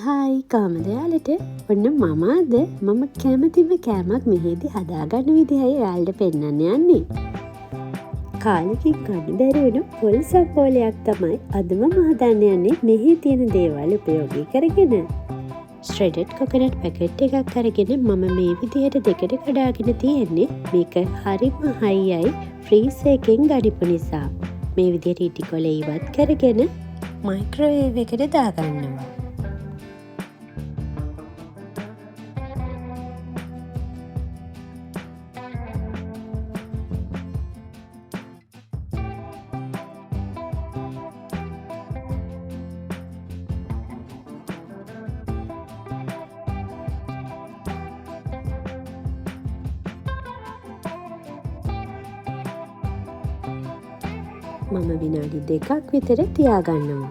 Hi කොහමද යාළුවට? ඔන්න මම අද මම කැමතිම කෑමක් මෙහිදී හදාගන්න විදිහයි ඔයාලට පෙන්නන්න යන්නේ. කාලෙකින් කන්න බැරි වුණු පොල් සම්බෝලයක් තමයි අද මම හදන්න යන්නේ මෙහි තියෙන දේවල් උපයෝගී කරගෙන. ශ්‍රෙඩඩ් කොකනට් පැකට් එකක් අරගෙන මම මේ විදිහට දෙකට කඩාගෙන තියෙන්නේ. මේක හරිම හයියයි ෆ්‍රීස් එකෙන් ගනිපු නිසා. මේ විදිහට ඉටි කොළ ඉවත් කරගෙන මයික්‍රෝවේව් එකට දාගන්නවා. මම විනාඩි 2ක් විතර තියාගන්නවා.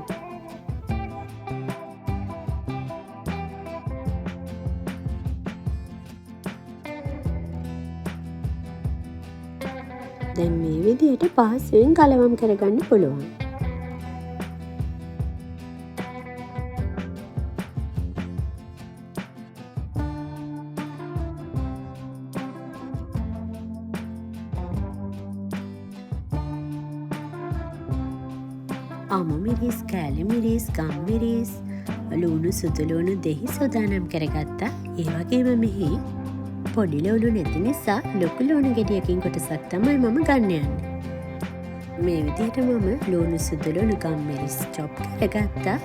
දැන් මේ විදිහට පහසුවෙන් කලවම් කරගන්න පුළුවන්. අමු මිරිස්, කෑලි මිරිස්, ගම් මිරිස්, ලුණු, සුදු ලුණු, දෙහි සූදානම් කරගත්තා. ඒ වගේම මෙහි පොඩි ලුණු නැති නිසා ලොකු ලුණු ගෙඩියකින් කොටසක් තමයි මම ගන්න යන්නේ. මේ විදිහට මම ලුණු, සුදු ලුණු, ගම් මිරිස් චොප් කරගත්තා.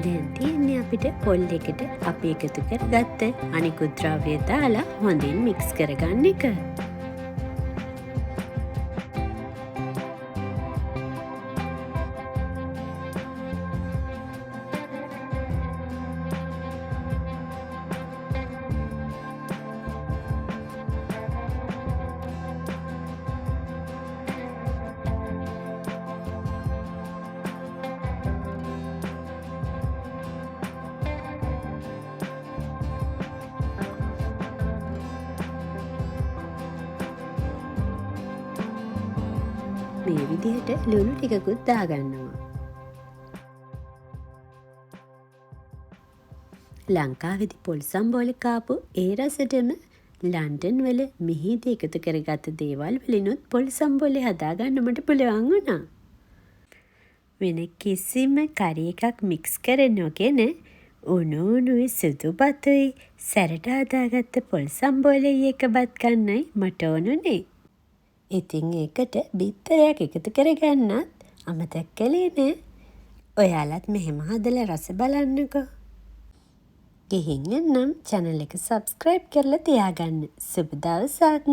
දැන් තියෙන්නේ අපිට පොල් එකට අපි එකතු කරගත්ත අනිකුත් ද්‍රව්‍ය දාලා හොඳින් මික්ස් කරගන්න එක. මේ විදිහට ලුණු ටිකකුත් දාගන්නවා. ලංකාවේදී පොල් සම්බෝල කාපු ඒ රසටම ලන්ඩන් වල මෙහිදී එකතු කරගත්ත දේවල් වලිනුත් පොල් සම්බෝලේ හදාගන්න මට පුළුවන් වුණා. වෙන කිසිම කරි එකක් මික්ස් කරන්න නොගෙන උණුයි සුදු බතුයි සැරට හදාගත්ත පොල් සම්බෝලේ එක බත් ගන්නයි මට ඕනුනේ. ඉතින් ඒකට බිත්තරයක් එකතු කරගන්නත් අමතක කළේ නෑ. ඔයාලත් මෙහෙම හදලා රස බලන්නකෝ. ගිහින් එන්නම් channel එක subscribe කරලා තියාගන්න. සුබ දවසක්.